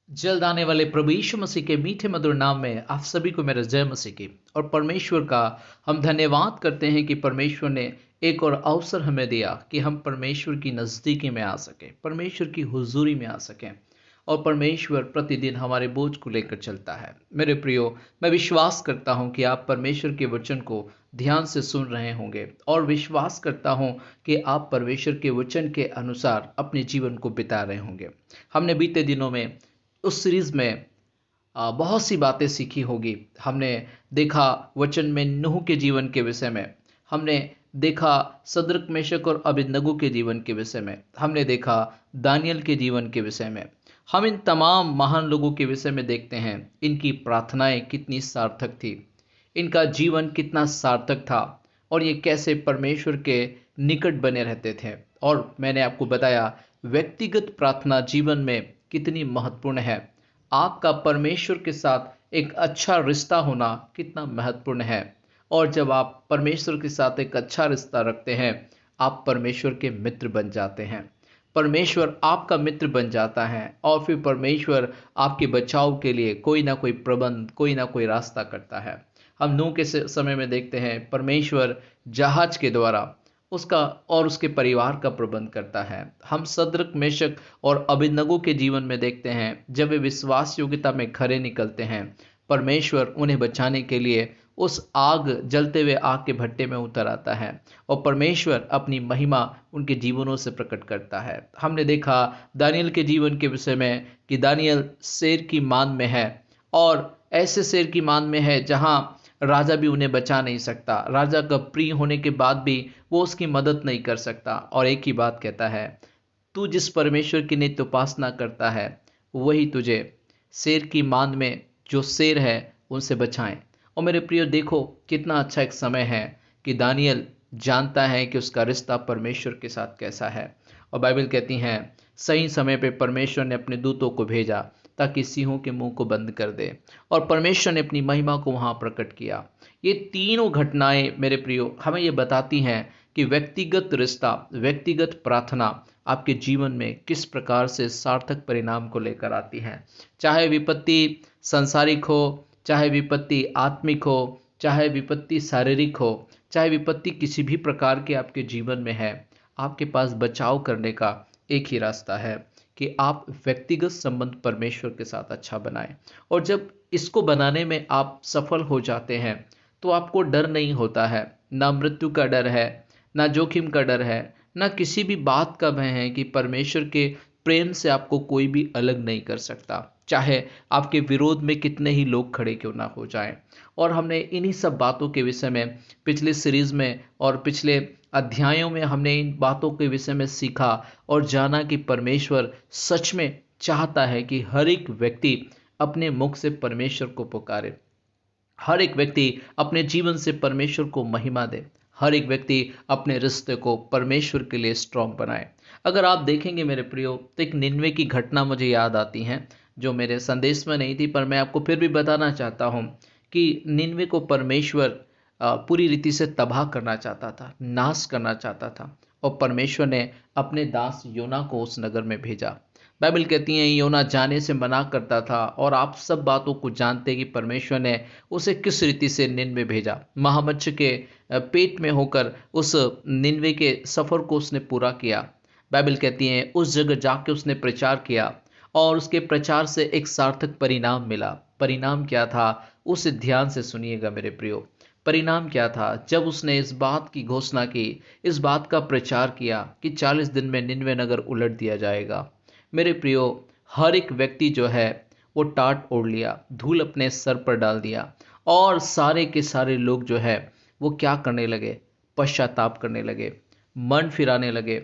जल्द आने वाले प्रभु यीशु मसीह के मीठे मधुर नाम में आप सभी को मेरा जय मसीह की। और परमेश्वर का हम धन्यवाद करते हैं कि परमेश्वर ने एक और अवसर हमें दिया कि हम परमेश्वर की नज़दीकी में आ सकें, परमेश्वर की हुजूरी में आ सकें। और परमेश्वर प्रतिदिन हमारे बोझ को लेकर चलता है। मेरे प्रियो, मैं विश्वास करता हूं कि आप परमेश्वर के वचन को ध्यान से सुन रहे होंगे और विश्वास करता हूं कि आप परमेश्वर के वचन के अनुसार अपने जीवन को बिता रहे होंगे। हमने बीते दिनों में उस सीरीज में बहुत सी बातें सीखी होगी। हमने देखा वचन में नूह के जीवन के विषय में, हमने देखा सदरक मेशक और अबेदनगो के जीवन के विषय में, हमने देखा दानियल के जीवन के विषय में। हम इन तमाम महान लोगों के विषय में देखते हैं, इनकी प्रार्थनाएं कितनी सार्थक थी, इनका जीवन कितना सार्थक था और ये कैसे परमेश्वर के निकट बने रहते थे। और मैंने आपको बताया व्यक्तिगत प्रार्थना जीवन में कितनी महत्वपूर्ण है। आपका परमेश्वर के साथ एक अच्छा रिश्ता होना कितना महत्वपूर्ण है। और जब आप परमेश्वर के साथ एक अच्छा रिश्ता रखते हैं, आप परमेश्वर के मित्र बन जाते हैं, परमेश्वर आपका मित्र बन जाता है और फिर परमेश्वर आपके बचाव के लिए कोई ना कोई प्रबंध, कोई ना कोई रास्ता करता है। हम नूह के समय में देखते हैं परमेश्वर जहाज के द्वारा उसका और उसके परिवार का प्रबंध करता है। हम सदरक मेशक और अबेदनगो के जीवन में देखते हैं, जब वे विश्वास योग्यता में खरे निकलते हैं, परमेश्वर उन्हें बचाने के लिए उस आग, जलते हुए आग के भट्टे में उतर आता है और परमेश्वर अपनी महिमा उनके जीवनों से प्रकट करता है। हमने देखा दानियल के जीवन के विषय में कि दानियल शेर की मान में है और ऐसे शेर की मान में है जहां राजा भी उन्हें बचा नहीं सकता। राजा का प्रिय होने के बाद भी वो उसकी मदद नहीं कर सकता और एक ही बात कहता है, तू जिस परमेश्वर की नित्य उपासना करता है वही तुझे शेर की मान में जो शेर है उनसे बचाएं। और मेरे प्रियो, देखो कितना अच्छा एक समय है कि दानियल जानता है कि उसका रिश्ता परमेश्वर के साथ कैसा है। और बाइबल कहती है सही समय पे परमेश्वर ने अपने दूतों को भेजा ताकि सिंहों के मुंह को बंद कर दे और परमेश्वर ने अपनी महिमा को वहां प्रकट किया। ये तीनों घटनाएं मेरे प्रियो हमें ये बताती हैं कि व्यक्तिगत रिश्ता, व्यक्तिगत प्रार्थना आपके जीवन में किस प्रकार से सार्थक परिणाम को लेकर आती है। चाहे विपत्ति सांसारिक हो, चाहे विपत्ति आत्मिक हो, चाहे विपत्ति शारीरिक हो, चाहे विपत्ति किसी भी प्रकार के आपके जीवन में है, आपके पास बचाव करने का एक ही रास्ता है कि आप व्यक्तिगत संबंध परमेश्वर के साथ अच्छा बनाएं। और जब इसको बनाने में आप सफल हो जाते हैं तो आपको डर नहीं होता है, ना मृत्यु का डर है, ना जोखिम का डर है, ना किसी भी बात का भय है कि परमेश्वर के प्रेम से आपको कोई भी अलग नहीं कर सकता, चाहे आपके विरोध में कितने ही लोग खड़े क्यों ना हो जाएं। और हमने इन्हीं सब बातों के विषय में पिछले सीरीज में और पिछले अध्यायों में हमने इन बातों के विषय में सीखा और जाना कि परमेश्वर सच में चाहता है कि हर एक व्यक्ति अपने मुख से परमेश्वर को पुकारे, हर एक व्यक्ति अपने जीवन से परमेश्वर को महिमा दे, हर एक व्यक्ति अपने रिश्ते को परमेश्वर के लिए स्ट्रांग बनाए। अगर आप देखेंगे मेरे प्रियो, तो एक निन्वे की घटना मुझे याद आती है जो मेरे संदेश में नहीं थी, पर मैं आपको फिर भी बताना चाहता हूँ कि निन्वे को परमेश्वर पूरी रीति से तबाह करना चाहता था, नाश करना चाहता था और परमेश्वर ने अपने दास योना को उस नगर में भेजा। बाइबल कहती है योना जाने से मना करता था और आप सब बातों को जानते हैं कि परमेश्वर ने उसे किस रीति से निन्वे भेजा। महामच्छर के पेट में होकर उस निन्वे के सफ़र को उसने पूरा किया। बाइबल कहती है उस जगह जाके उसने प्रचार किया और उसके प्रचार से एक सार्थक परिणाम मिला। परिणाम क्या था, उसे ध्यान से सुनिएगा मेरे प्रियो। परिणाम क्या था, जब उसने इस बात की घोषणा की, इस बात का प्रचार किया कि 40 दिन में निन्वे नगर उलट दिया जाएगा। मेरे प्रियो, हर एक व्यक्ति जो है वो टाट ओढ़ लिया, धूल अपने सर पर डाल दिया और सारे के सारे लोग जो है वो क्या करने लगे, पश्चाताप करने लगे, मन फिराने लगे,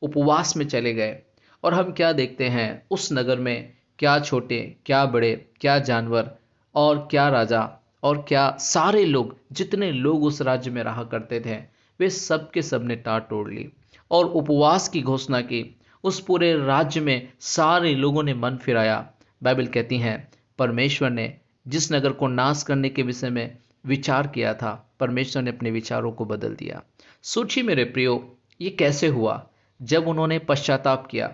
उपवास में चले गए। और हम क्या देखते हैं उस नगर में, क्या छोटे, क्या बड़े, क्या जानवर और क्या राजा और क्या सारे लोग, जितने लोग उस राज्य में रहा करते थे, वे सब के सब ने टाट ओढ़ ली और उपवास की घोषणा की। उस पूरे राज्य में सारे लोगों ने मन फिराया। बाइबल कहती है परमेश्वर ने जिस नगर को नाश करने के विषय में विचार किया था, परमेश्वर ने अपने विचारों को बदल दिया। सोचिए मेरे प्रियो, ये कैसे हुआ? जब उन्होंने पश्चाताप किया,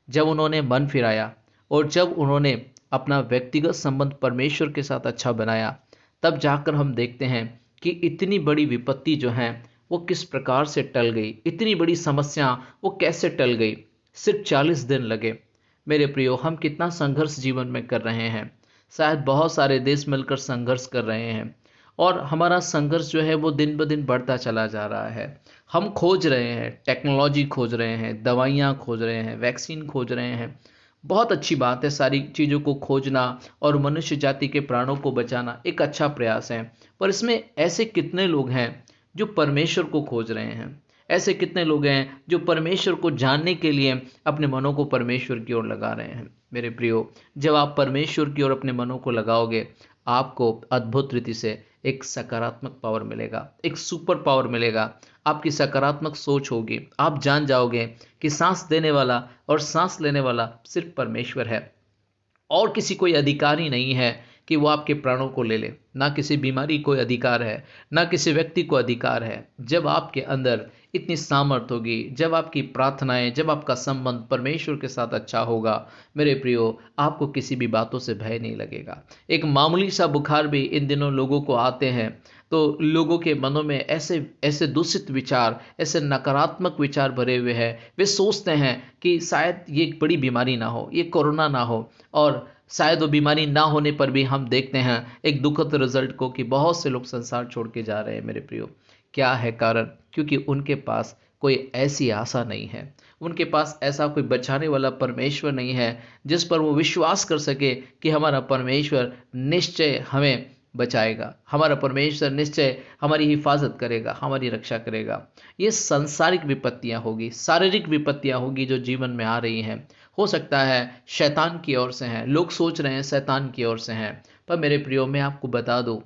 जब उन्होंने मन फिराया और जब उन्होंने अपना व्यक्तिगत संबंध परमेश्वर के साथ अच्छा बनाया, तब जाकर हम देखते हैं कि इतनी बड़ी विपत्ति जो है वो किस प्रकार से टल गई, इतनी बड़ी समस्या वो कैसे टल गई। सिर्फ 40 दिन लगे। मेरे प्रियो, हम कितना संघर्ष जीवन में कर रहे हैं। शायद बहुत सारे देश मिलकर संघर्ष कर रहे हैं और हमारा संघर्ष जो है वो दिन ब दिन बढ़ता चला जा रहा है। हम खोज रहे हैं, टेक्नोलॉजी खोज रहे हैं, दवाइयाँ खोज रहे हैं, वैक्सीन खोज रहे हैं। बहुत अच्छी बात है, सारी चीज़ों को खोजना और मनुष्य जाति के प्राणों को बचाना एक अच्छा प्रयास है। पर इसमें ऐसे कितने लोग हैं जो परमेश्वर को खोज रहे हैं? ऐसे कितने लोग हैं जो परमेश्वर को जानने के लिए अपने मनों को परमेश्वर की ओर लगा रहे हैं? मेरे प्रियो, जब आप परमेश्वर की ओर अपने मनों को लगाओगे, आपको अद्भुत रीति से एक सकारात्मक पावर मिलेगा, एक सुपर पावर मिलेगा। आपकी सकारात्मक सोच होगी। आप जान जाओगे कि सांस देने वाला और सांस लेने वाला सिर्फ परमेश्वर है और किसी कोई अधिकार ही नहीं है कि वो आपके प्राणों को ले ले। ना किसी बीमारी को अधिकार है, ना किसी व्यक्ति को अधिकार है। जब आपके अंदर इतनी सामर्थ होगी, जब आपकी प्रार्थनाएं, जब आपका संबंध परमेश्वर के साथ अच्छा होगा, मेरे प्रियो, आपको किसी भी बातों से भय नहीं लगेगा। एक मामूली सा बुखार भी इन दिनों लोगों को आते हैं तो लोगों के मनों में ऐसे ऐसे दूषित विचार, ऐसे नकारात्मक विचार भरे हुए हैं। वे सोचते हैं कि शायद ये एक बड़ी बीमारी ना हो, ये कोरोना ना हो, और शायद वो बीमारी ना होने पर भी हम देखते हैं एक दुखद रिजल्ट को कि बहुत से लोग संसार छोड़ के जा रहे हैं। मेरे प्रियो, क्या है कारण? क्योंकि उनके पास कोई ऐसी आशा नहीं है, उनके पास ऐसा कोई बचाने वाला परमेश्वर नहीं है जिस पर वो विश्वास कर सके कि हमारा परमेश्वर निश्चय हमें बचाएगा, हमारा परमेश्वर निश्चय हमारी हिफाजत करेगा, हमारी रक्षा करेगा। ये सांसारिक विपत्तियां होगी, शारीरिक विपत्तियां होगी जो जीवन में आ रही हैं। हो सकता है शैतान की ओर से हैं, लोग सोच रहे हैं शैतान की ओर से हैं। पर मेरे प्रियो, मैं आपको बता दूं,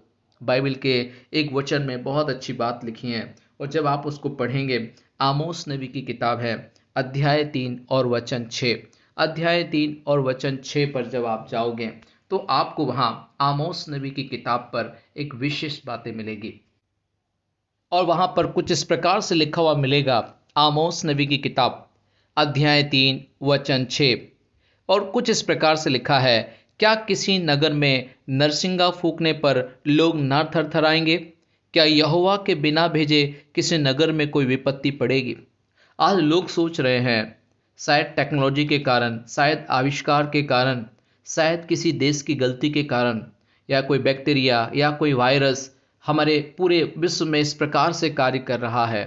बाइबल के एक वचन में बहुत अच्छी बात लिखी है और जब आप उसको पढ़ेंगे, आमोस नबी की किताब है, अध्याय 3 और वचन 6। अध्याय 3 और वचन 6 पर जब आप जाओगे तो आपको वहां आमोस नबी की किताब पर एक विशेष बातें मिलेगी और वहां पर कुछ इस प्रकार से लिखा हुआ मिलेगा। आमोस नबी की किताब अध्याय 3 वचन 6, और कुछ इस प्रकार से लिखा है, क्या किसी नगर में नरसिंगा फूंकने पर लोग ना थरथराएंगे? क्या यहोवा के बिना भेजे किसी नगर में कोई विपत्ति पड़ेगी? आज लोग सोच रहे हैं, शायद टेक्नोलॉजी के कारण, शायद आविष्कार के कारण, शायद किसी देश की गलती के कारण, या कोई बैक्टीरिया या कोई वायरस हमारे पूरे विश्व में इस प्रकार से कार्य कर रहा है।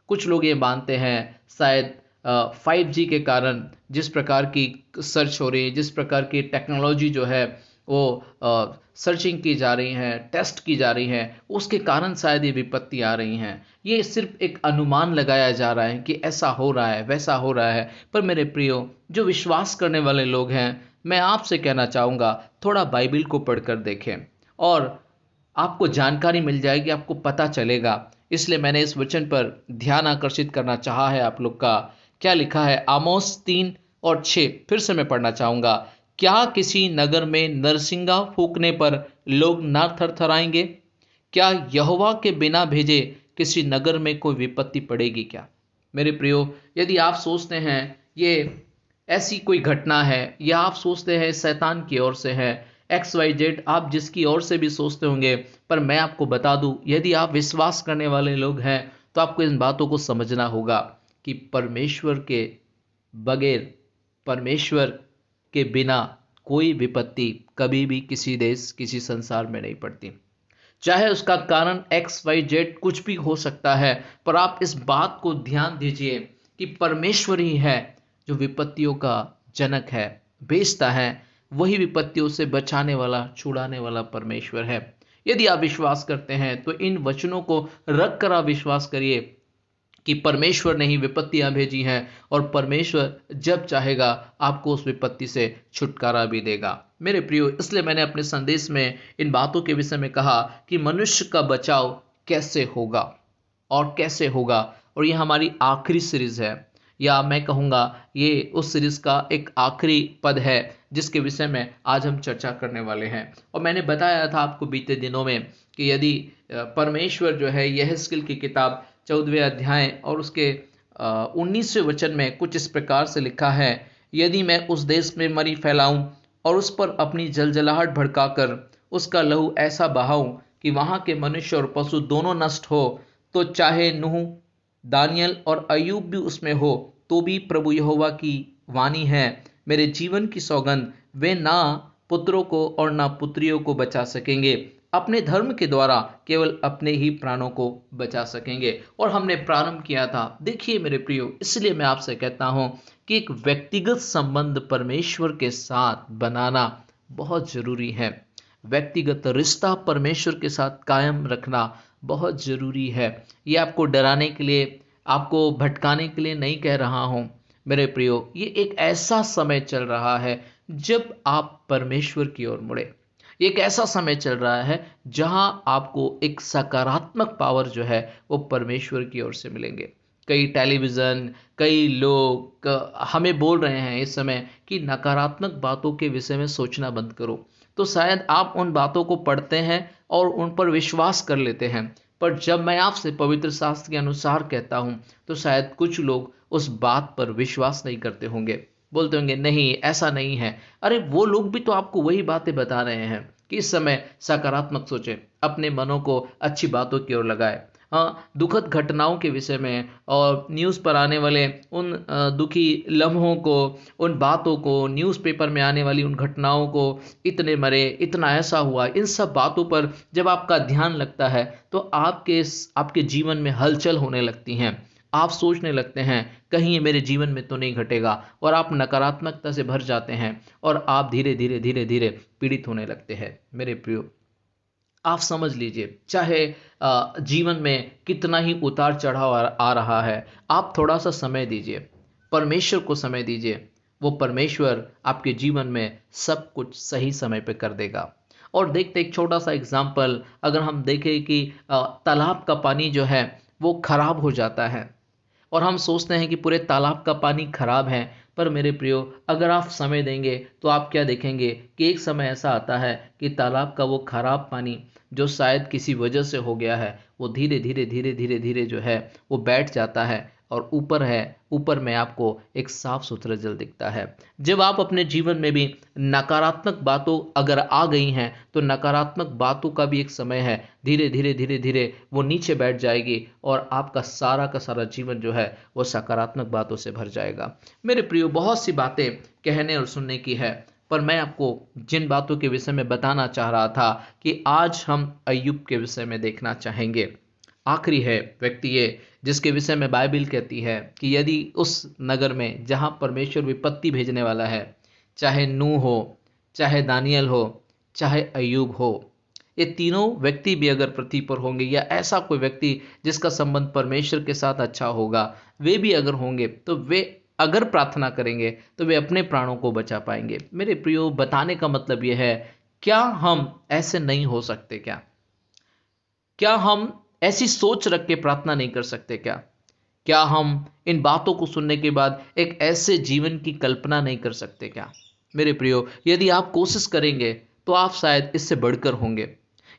कुछ लोग ये मानते हैं शायद 5G के कारण जिस प्रकार की सर्च हो रही है, जिस प्रकार की टेक्नोलॉजी जो है वो सर्चिंग की जा रही है, टेस्ट की जा रही है, उसके कारण शायद ये विपत्ति आ रही हैं। ये सिर्फ एक अनुमान लगाया जा रहा है कि ऐसा हो रहा है, वैसा हो रहा है। पर मेरे प्रियो, जो विश्वास करने वाले लोग हैं, मैं आपसे कहना चाहूँगा, थोड़ा बाइबल को पढ़कर देखें और आपको जानकारी मिल जाएगी, आपको पता चलेगा। इसलिए मैंने इस वचन पर ध्यान आकर्षित करना चाहा है आप लोग का। क्या लिखा है? आमोस 3 और 6 फिर से मैं पढ़ना चाहूँगा। क्या किसी नगर में नरसिंगा फूंकने पर लोग ना थरथराएंगे? क्या यहोवा के बिना भेजे किसी नगर में कोई विपत्ति पड़ेगी क्या? मेरे प्रियो, यदि आप सोचते हैं ये ऐसी कोई घटना है, या आप सोचते हैं शैतान की ओर से है, XYZ, आप जिसकी ओर से भी सोचते होंगे, पर मैं आपको बता दूं, यदि आप विश्वास करने वाले लोग हैं तो आपको इन बातों को समझना होगा कि परमेश्वर के बगैर, परमेश्वर के बिना कोई विपत्ति कभी भी किसी देश, किसी संसार में नहीं पड़ती। चाहे उसका कारण XYZ कुछ भी हो सकता है, पर आप इस बात को ध्यान दीजिए कि परमेश्वर ही है जो विपत्तियों का जनक है, भेजता है। वही विपत्तियों से बचाने वाला, छुड़ाने वाला परमेश्वर है। यदि आप विश्वास करते हैं तो इन वचनों को रख कर आप विश्वास करिए कि परमेश्वर ने ही विपत्तियां भेजी हैं और परमेश्वर जब चाहेगा आपको उस विपत्ति से छुटकारा भी देगा। मेरे प्रियो, इसलिए मैंने अपने संदेश में इन बातों के विषय में कहा कि मनुष्य का बचाव कैसे होगा और कैसे होगा। और ये हमारी आखिरी सीरीज है, या मैं कहूँगा ये उस सीरीज का एक आखिरी पद है जिसके विषय में आज हम चर्चा करने वाले हैं। और मैंने बताया था आपको बीते दिनों में कि यदि परमेश्वर जो है, यहेजकेल की किताब 14वें अध्याय और उसके 19वें वचन में कुछ इस प्रकार से लिखा है, यदि मैं उस देश में मरी फैलाऊं और उस पर अपनी जलजलाहट भड़काकर उसका लहू ऐसा बहाऊं कि वहां के मनुष्य और पशु दोनों नष्ट हो, तो चाहे नूह, दानियल और अय्यूब भी उसमें हो, तो भी प्रभु यहोवा की वाणी है, मेरे जीवन की सौगंध, वे ना पुत्रों को और ना पुत्रियों को बचा सकेंगे, अपने धर्म के द्वारा केवल अपने ही प्राणों को बचा सकेंगे। और हमने प्रारंभ किया था, देखिए मेरे प्रियो, इसलिए मैं आपसे कहता हूं कि एक व्यक्तिगत संबंध परमेश्वर के साथ बनाना बहुत जरूरी है। व्यक्तिगत रिश्ता परमेश्वर के साथ कायम रखना बहुत जरूरी है। ये आपको डराने के लिए, आपको भटकाने के लिए नहीं कह रहा हूं मेरे प्रियो। ये एक ऐसा समय चल रहा है जब आप परमेश्वर की ओर मुड़े। ये एक ऐसा समय चल रहा है जहां आपको एक सकारात्मक पावर जो है वो परमेश्वर की ओर से मिलेंगे। कई टेलीविज़न, कई लोग हमें बोल रहे हैं इस समय कि नकारात्मक बातों के विषय में सोचना बंद करो। तो शायद आप उन बातों को पढ़ते हैं और उन पर विश्वास कर लेते हैं, पर जब मैं आपसे पवित्र शास्त्र के अनुसार कहता हूं तो शायद कुछ लोग उस बात पर विश्वास नहीं करते होंगे, बोलते होंगे नहीं ऐसा नहीं है। अरे वो लोग भी तो आपको वही बातें बता रहे हैं कि इस समय सकारात्मक सोचें, अपने मनों को अच्छी बातों की ओर लगाए। हाँ, दुखद घटनाओं के विषय में और न्यूज़ पर आने वाले उन दुखी लम्हों को, उन बातों को, न्यूज़पेपर में आने वाली उन घटनाओं को, इतने मरे, इतना ऐसा हुआ, इन सब बातों पर जब आपका ध्यान लगता है तो आपके जीवन में हलचल होने लगती हैं। आप सोचने लगते हैं कहीं ये मेरे जीवन में तो नहीं घटेगा, और आप नकारात्मकता से भर जाते हैं और आप धीरे धीरे धीरे धीरे पीड़ित होने लगते हैं। मेरे प्रियो, आप समझ लीजिए, चाहे जीवन में कितना ही उतार चढ़ाव आ रहा है, आप थोड़ा सा समय दीजिए, परमेश्वर को समय दीजिए। वो परमेश्वर आपके जीवन में सब कुछ सही समय पे कर देगा। और देखते एक छोटा सा एग्जाम्पल अगर हम देखें कि तालाब का पानी जो है वो खराब हो जाता है और हम सोचते हैं कि पूरे तालाब का पानी खराब है, पर मेरे प्रियो, अगर आप समय देंगे तो आप क्या देखेंगे कि एक समय ऐसा आता है कि तालाब का वो खराब पानी जो शायद किसी वजह से हो गया है, वो धीरे धीरे धीरे धीरे धीरे जो है वो बैठ जाता है और ऊपर में आपको एक साफ सुथरा जल दिखता है। जब आप अपने जीवन में भी नकारात्मक बातों अगर आ गई हैं तो नकारात्मक बातों का भी एक समय है, धीरे धीरे धीरे धीरे वो नीचे बैठ जाएगी और आपका सारा का सारा जीवन जो है वो सकारात्मक बातों से भर जाएगा। मेरे प्रियो, बहुत सी बातें कहने और सुनने की है, पर मैं आपको जिन बातों के विषय में बताना चाह रहा था कि आज हम अय्यूब के विषय में देखना चाहेंगे। आखिरी है व्यक्ति ये जिसके विषय में बाइबिल कहती है कि यदि उस नगर में जहां परमेश्वर विपत्ति भेजने वाला है, चाहे नूह हो, चाहे दानियल हो, चाहे अय्यूब हो, ये तीनों व्यक्ति भी अगर पृथ्वी पर होंगे या ऐसा कोई व्यक्ति जिसका संबंध परमेश्वर के साथ अच्छा होगा, वे भी अगर होंगे तो वे अगर प्रार्थना करेंगे तो वे अपने प्राणों को बचा पाएंगे। मेरे प्रियो, बताने का मतलब यह है, क्या हम ऐसे नहीं हो सकते? क्या हम ऐसी सोच रख के प्रार्थना नहीं कर सकते? क्या हम इन बातों को सुनने के बाद एक ऐसे जीवन की कल्पना नहीं कर सकते? मेरे प्रियो, यदि आप कोशिश करेंगे तो आप शायद इससे बढ़कर होंगे।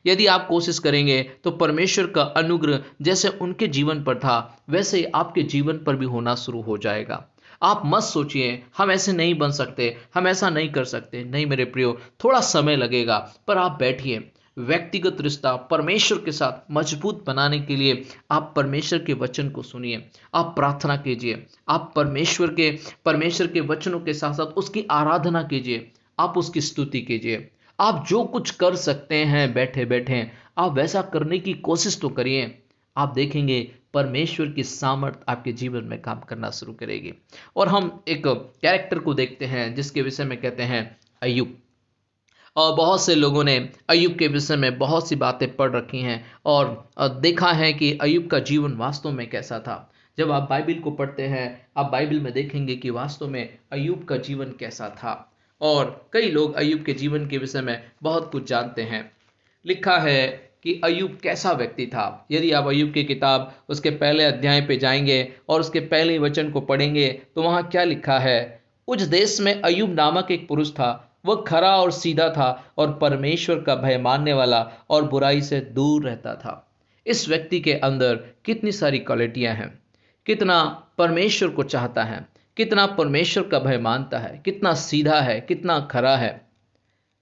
यदि आप कोशिश करेंगे तो परमेश्वर का अनुग्रह जैसे उनके जीवन पर था वैसे ही आपके जीवन पर भी होना शुरू हो जाएगा। आप मत सोचिए हम ऐसे नहीं बन सकते, हम ऐसा नहीं कर सकते। नहीं मेरे प्रियो, थोड़ा समय लगेगा, पर आप बैठिए। व्यक्तिगत रिश्ता परमेश्वर के साथ मजबूत बनाने के लिए आप परमेश्वर के वचन को सुनिए, आप प्रार्थना कीजिए, आप परमेश्वर के वचनों के साथ साथ उसकी आराधना कीजिए, आप उसकी स्तुति कीजिए। आप जो कुछ कर सकते हैं बैठे बैठे आप वैसा करने की कोशिश तो करिए। आप देखेंगे परमेश्वर की सामर्थ आपके जीवन में काम करना शुरू करेगी। और हम एक कैरेक्टर को देखते हैं जिसके विषय में कहते हैं अय्यूब। और बहुत से लोगों ने अय्यूब के विषय में बहुत सी बातें पढ़ रखी हैं और देखा है कि अय्यूब का जीवन वास्तव में कैसा था। जब आप बाइबिल को पढ़ते हैं, आप बाइबिल में देखेंगे कि वास्तव में अय्यूब का जीवन कैसा था। और कई लोग अय्यूब के जीवन के विषय में बहुत कुछ जानते हैं। लिखा है कि अय्यूब कैसा व्यक्ति था। यदि आप अय्यूब की किताब उसके पहले अध्याय पे जाएंगे और उसके पहले वचन को पढ़ेंगे तो वहाँ क्या लिखा है। उस देश में अय्यूब नामक एक पुरुष था, वह खरा और सीधा था और परमेश्वर का भय मानने वाला और बुराई से दूर रहता था। इस व्यक्ति के अंदर कितनी सारी क्वालिटियां हैं, कितना परमेश्वर को चाहता है, कितना परमेश्वर का भय मानता है, कितना सीधा है, कितना खरा है।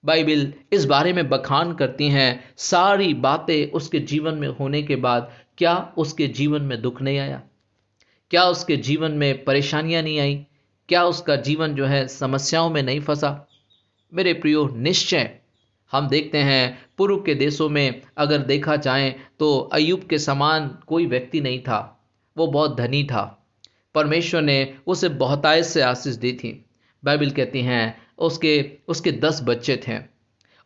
बाइबल इस बारे में बखान करती हैं, सारी बातें उसके जीवन में होने के बाद क्या उसके जीवन में दुख नहीं आया? क्या उसके जीवन में परेशानियां नहीं आई? क्या उसका जीवन जो है समस्याओं में नहीं फंसा? मेरे प्रियो, निश्चय हम देखते हैं पूर्व के देशों में अगर देखा जाए तो अय्यूब के समान कोई व्यक्ति नहीं था। वो बहुत धनी था। परमेश्वर ने उसे बहुतायत से आशीष दी थी। बाइबल कहती हैं उसके उसके 10 बच्चे थे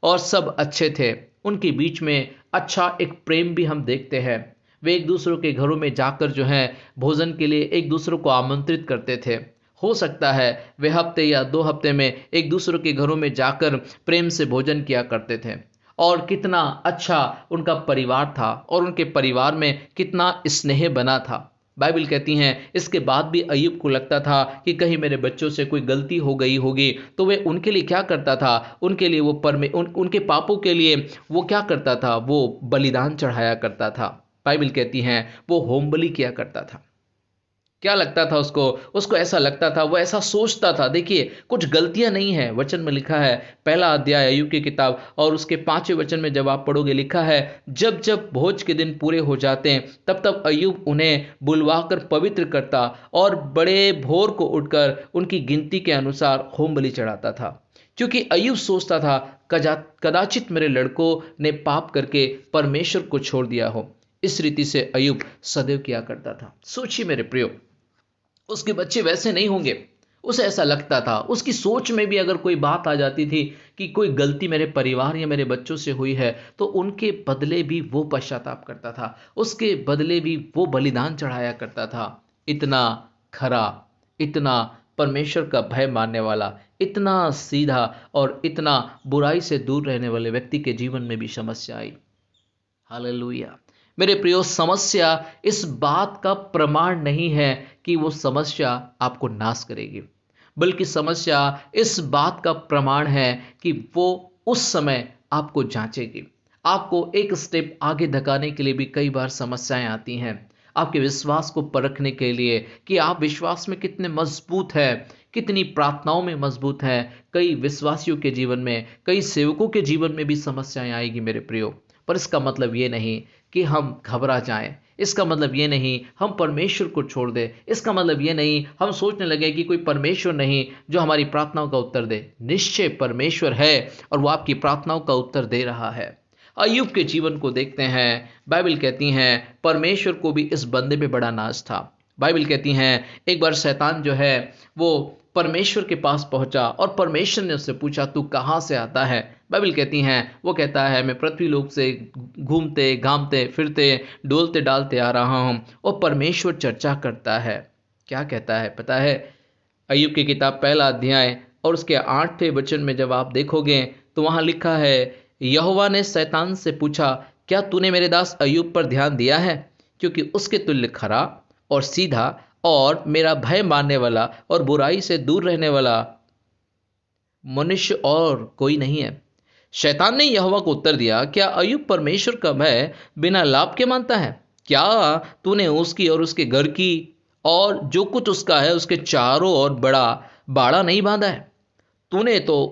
और सब अच्छे थे। उनके बीच में अच्छा एक प्रेम भी हम देखते हैं। वे एक दूसरों के घरों में जाकर जो है भोजन के लिए एक दूसरों को आमंत्रित करते थे। हो सकता है वे हफ्ते या 2 हफ्ते में एक दूसरों के घरों में जाकर प्रेम से भोजन किया करते थे। और कितना अच्छा उनका परिवार था और उनके परिवार में कितना स्नेह बना था। बाइबल कहती हैं इसके बाद भी अय्यूब को लगता था कि कहीं मेरे बच्चों से कोई गलती हो गई होगी, तो वे उनके लिए क्या करता था? उनके लिए वो उनके पापों के लिए वो क्या करता था? वो बलिदान चढ़ाया करता था। बाइबल कहती हैं वो होम बलि किया करता था। क्या लगता था उसको? उसको ऐसा लगता था, वो ऐसा सोचता था। देखिए, कुछ गलतियां नहीं है। वचन में लिखा है, पहला अध्याय अय्यूब की किताब और उसके 5वें वचन में जब आप पढ़ोगे, लिखा है जब जब भोज के दिन पूरे हो जाते हैं तब तब अय्यूब उन्हें बुलवाकर पवित्र करता और बड़े भोर को उठकर उनकी गिनती के अनुसार होम बलि चढ़ाता था। क्योंकि अय्यूब सोचता था कदाचित मेरे लड़कों ने पाप करके परमेश्वर को छोड़ दिया हो। इस रीति से अय्यूब सदैव किया करता था। सोचिए मेरे प्रियो, उसके बच्चे वैसे नहीं होंगे। उसे ऐसा लगता था, उसकी सोच में भी अगर कोई बात आ जाती थी कि कोई गलती मेरे परिवार या मेरे बच्चों से हुई है, तो उनके बदले भी वो पश्चाताप करता था, उसके बदले भी वो बलिदान चढ़ाया करता था। इतना खरा, इतना परमेश्वर का भय मानने वाला, इतना सीधा और इतना बुराई से दूर रहने वाले व्यक्ति के जीवन में भी समस्या आई। हालेलुया। मेरे प्रियो, समस्या इस बात का प्रमाण नहीं है कि वो समस्या आपको नाश करेगी, बल्कि समस्या इस बात का प्रमाण है कि वो उस समय आपको जांचेगी। आपको एक स्टेप आगे धकाने के लिए भी कई बार समस्याएं आती हैं, आपके विश्वास को परखने के लिए कि आप विश्वास में कितने मजबूत हैं, कितनी प्रार्थनाओं में मजबूत हैं। कई विश्वासियों के जीवन में, कई सेवकों के जीवन में भी समस्याएं आएगी मेरे प्रियो। पर इसका मतलब ये नहीं कि हम घबरा जाएं। इसका मतलब ये नहीं हम परमेश्वर को छोड़ दें। इसका मतलब ये नहीं हम सोचने लगे कि कोई परमेश्वर नहीं जो हमारी प्रार्थनाओं का उत्तर दे। निश्चय परमेश्वर है और वो आपकी प्रार्थनाओं का उत्तर दे रहा है। अय्यूब के जीवन को देखते हैं। बाइबल कहती हैं परमेश्वर को भी इस बंदे पे बड़ा नाज था। बाइबल कहती हैं एक बार शैतान जो है वो परमेश्वर के पास पहुंचा और परमेश्वर ने उससे पूछा, तू कहाँ से आता है? बाइबल कहती हैं वो कहता है, मैं पृथ्वी लोक से घूमते घामते फिरते डोलते डालते आ रहा हूँ। और परमेश्वर चर्चा करता है। क्या कहता है पता है? अय्यूब की किताब पहला अध्याय और उसके 8वें वचन में जब आप देखोगे तो वहाँ लिखा है, यहोवा ने शैतान से पूछा, क्या तूने मेरे दास अय्यूब पर ध्यान दिया है? क्योंकि उसके तुल्य खरा और सीधा और मेरा भय मानने वाला और बुराई से दूर रहने वाला मनुष्य और कोई नहीं है। शैतान ने यहोवा को उत्तर दिया, क्या अय्यूब परमेश्वर का भय बिना लाभ के मानता है? क्या तूने उसकी और उसके घर की और जो कुछ उसका है उसके चारों ओर बड़ा बाड़ा नहीं बांधा है? तूने तो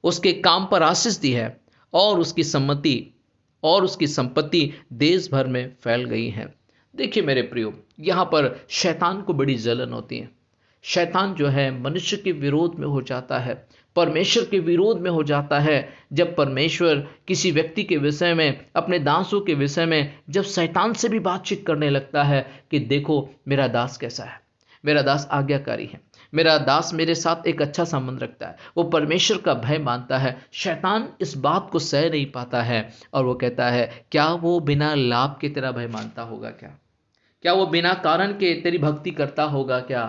उसके काम पर आशीष दी है और उसकी संपत्ति देश भर में फैल गई है। देखिए मेरे प्रियो, यहाँ पर शैतान को बड़ी जलन होती है। शैतान जो है मनुष्य के विरोध में हो जाता है, परमेश्वर के विरोध में हो जाता है। जब परमेश्वर किसी व्यक्ति के विषय में, अपने दासों के विषय में जब शैतान से भी बातचीत करने लगता है कि देखो मेरा दास कैसा है, मेरा दास आज्ञाकारी है, मेरा दास मेरे साथ एक अच्छा संबंध रखता है, वो परमेश्वर का भय मानता है। शैतान इस बात को सह नहीं पाता है और वो कहता है, क्या वो बिना लाभ के तेरा भय मानता होगा? क्या वो बिना कारण के तेरी भक्ति करता होगा? क्या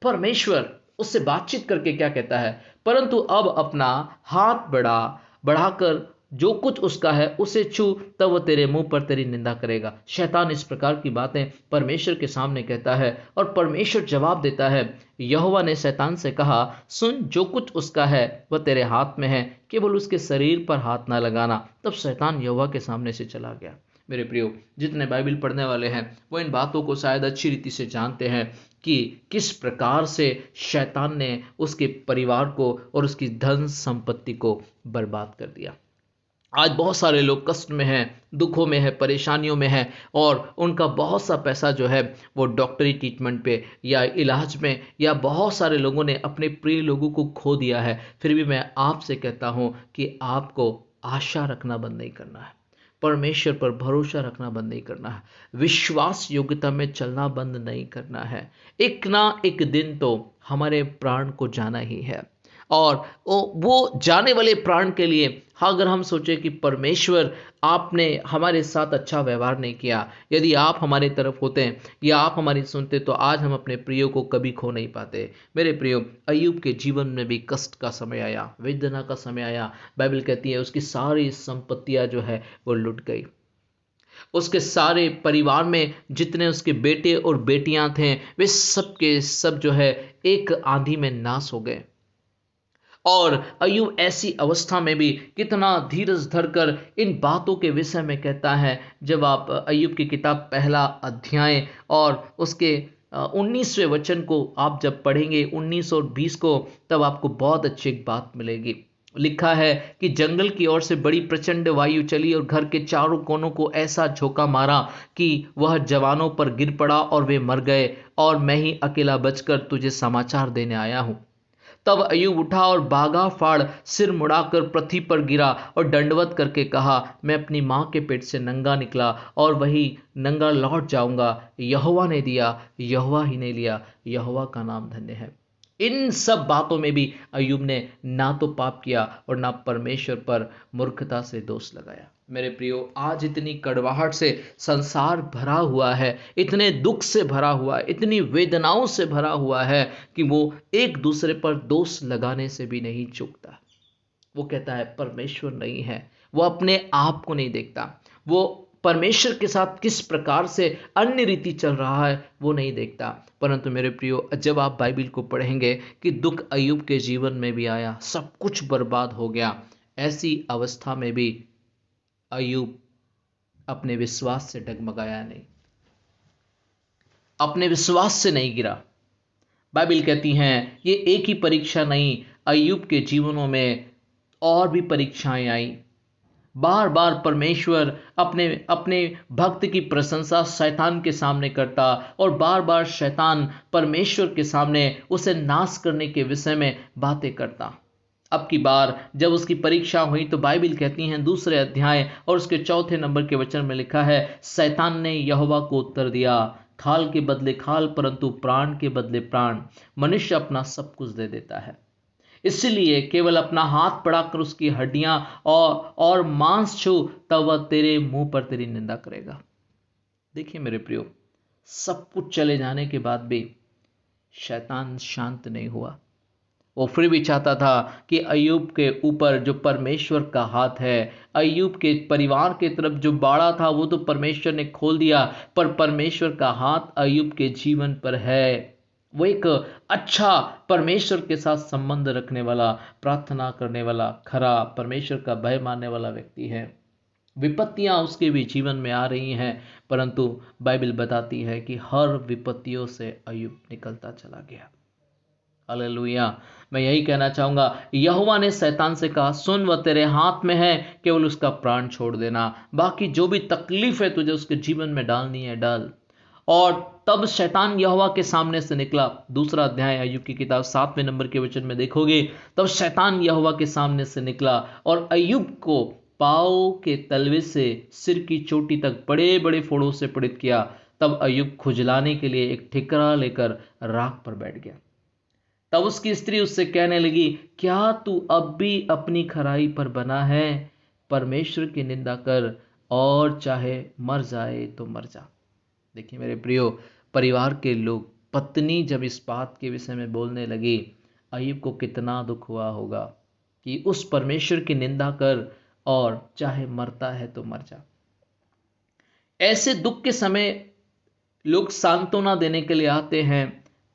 परमेश्वर उससे बातचीत करके क्या कहता है, परंतु अब अपना हाथ बढ़ाकर जो कुछ उसका है उसे छू, तब वो तेरे मुंह पर तेरी निंदा करेगा। शैतान इस प्रकार की बातें परमेश्वर के सामने कहता है और परमेश्वर जवाब देता है। यहोवा ने शैतान से कहा, सुन, जो कुछ उसका है वह तेरे हाथ में है, केवल उसके शरीर पर हाथ ना लगाना। तब शैतान यहोवा के सामने से चला गया। मेरे प्रियो, जितने बाइबल पढ़ने वाले हैं वो इन बातों को शायद अच्छी रीति से जानते हैं कि किस प्रकार से शैतान ने उसके परिवार को और उसकी धन संपत्ति को बर्बाद कर दिया। आज बहुत सारे लोग कष्ट में हैं, दुखों में हैं, परेशानियों में हैं और उनका बहुत सा पैसा जो है वो डॉक्टरी ट्रीटमेंट पे या इलाज में, या बहुत सारे लोगों ने अपने प्रिय लोगों को खो दिया है। फिर भी मैं आपसे कहता हूँ कि आपको आशा रखना बंद नहीं करना है, परमेश्वर पर भरोसा रखना बंद नहीं करना है, विश्वास योग्यता में चलना बंद नहीं करना है। एक ना एक दिन तो हमारे प्राण को जाना ही है और वो जाने वाले प्राण के लिए अगर हम सोचें कि परमेश्वर आपने हमारे साथ अच्छा व्यवहार नहीं किया, यदि आप हमारे तरफ होते हैं या आप हमारी सुनते, तो आज हम अपने प्रियो को कभी खो नहीं पाते। मेरे प्रियो, अय्यूब के जीवन में भी कष्ट का समय आया, वेदना का समय आया। बाइबल कहती है उसकी सारी संपत्तियां जो है वो लुट गई। उसके सारे परिवार में जितने उसके बेटे और बेटियां थे वे सब के सब जो है एक आंधी में नाश हो गए। और अय्यूब ऐसी अवस्था में भी कितना धीरज धरकर इन बातों के विषय में कहता है। जब आप अय्यूब की किताब पहला अध्याय और उसके 19वें वचन को आप जब पढ़ेंगे, 19 और 20 को, तब आपको बहुत अच्छी एक बात मिलेगी। लिखा है कि जंगल की ओर से बड़ी प्रचंड वायु चली और घर के चारों कोनों को ऐसा झोंका मारा कि वह जवानों पर गिर पड़ा और वे मर गए, और मैं ही अकेला बचकर तुझे समाचार देने आया हूं। तब अय्यूब उठा और बागा फाड़ सिर मुड़ाकर पृथ्वी पर गिरा और दंडवत करके कहा, मैं अपनी मां के पेट से नंगा निकला और वही नंगा लौट जाऊंगा। यहोवा ने दिया, यहोवा ही ने लिया, यहोवा का नाम धन्य है। इन सब बातों में भी अय्यूब ने ना तो पाप किया और ना परमेश्वर पर मूर्खता से दोष लगाया। मेरे प्रियो, आज इतनी कड़वाहट से संसार भरा हुआ है, इतने दुख से भरा हुआ है, इतनी वेदनाओं से भरा हुआ है कि वो एक दूसरे पर दोष लगाने से भी नहीं चूकता। वो कहता है परमेश्वर नहीं है, वो अपने आप को नहीं देखता, वो परमेश्वर के साथ किस प्रकार से अन्य रीति चल रहा है वो नहीं देखता। परंतु मेरे प्रियो, जब आप बाइबल को पढ़ेंगे कि दुख अय्यूब के जीवन में भी आया, सब कुछ बर्बाद हो गया, ऐसी अवस्था में भी अय्यूब अपने विश्वास से डगमगाया नहीं, अपने विश्वास से नहीं गिरा। बाइबल कहती हैं ये एक ही परीक्षा नहीं, अय्यूब के जीवनों में और भी परीक्षाएं आई। बार बार परमेश्वर अपने अपने भक्त की प्रशंसा शैतान के सामने करता और बार बार शैतान परमेश्वर के सामने उसे नाश करने के विषय में बातें करता। अब की बार जब उसकी परीक्षा हुई तो बाइबल कहती हैं 2 अध्याय और उसके 4 नंबर के वचन में लिखा है, शैतान ने यहोवा को उत्तर दिया, खाल के बदले खाल, परंतु प्राण के बदले प्राण। मनुष्य अपना सब कुछ दे देता है, इसलिए केवल अपना हाथ बढ़ाकर उसकी हड्डियां और मांस छू, तब वह तेरे मुंह पर तेरी निंदा करेगा। देखिए मेरे प्रियो, सब कुछ चले जाने के बाद भी शैतान शांत नहीं हुआ। वो फिर भी चाहता था कि अय्यूब के ऊपर जो परमेश्वर का हाथ है, अय्यूब के परिवार के तरफ जो बाड़ा था वो तो परमेश्वर ने खोल दिया, पर परमेश्वर का हाथ अय्यूब के जीवन पर है। वो एक अच्छा परमेश्वर के साथ संबंध रखने वाला, प्रार्थना करने वाला, खरा परमेश्वर का भय मानने वाला व्यक्ति है। विपत्तियां उसके भी जीवन में आ रही हैं, परंतु बाइबल बताती है कि हर विपत्तियों से अय्यूब निकलता चला गया। हालेलुया। मैं यही कहना चाहूंगा, यहोवा ने शैतान से कहा, सुन वह तेरे हाथ में है, केवल उसका प्राण छोड़ देना, बाकी जो भी तकलीफ है तुझे उसके जीवन में डालनी है डाल। और तब शैतान यहोवा के सामने से निकला। 2 अध्याय अय्यूब की किताब 7वें नंबर के वचन में देखोगे, तब शैतान यहोवा के सामने से निकला और अय्यूब को पाँव के तलवे से सिर की चोटी तक बड़े बड़े फोड़ों से पीड़ित किया। तब अय्यूब खुजलाने के लिए एक ठिकरा लेकर राख पर बैठ गया। तब उसकी स्त्री उससे कहने लगी, क्या तू अब भी अपनी खराई पर बना है? परमेश्वर की निंदा कर और चाहे मर जाए तो मर जा। देखिए मेरे प्रियो, परिवार के लोग, पत्नी जब इस बात के विषय में बोलने लगी, अय्यूब को कितना दुख हुआ होगा कि उस परमेश्वर की निंदा कर और चाहे मरता है तो मर जा। ऐसे दुख के समय लोग सांत्वना देने के लिए आते हैं,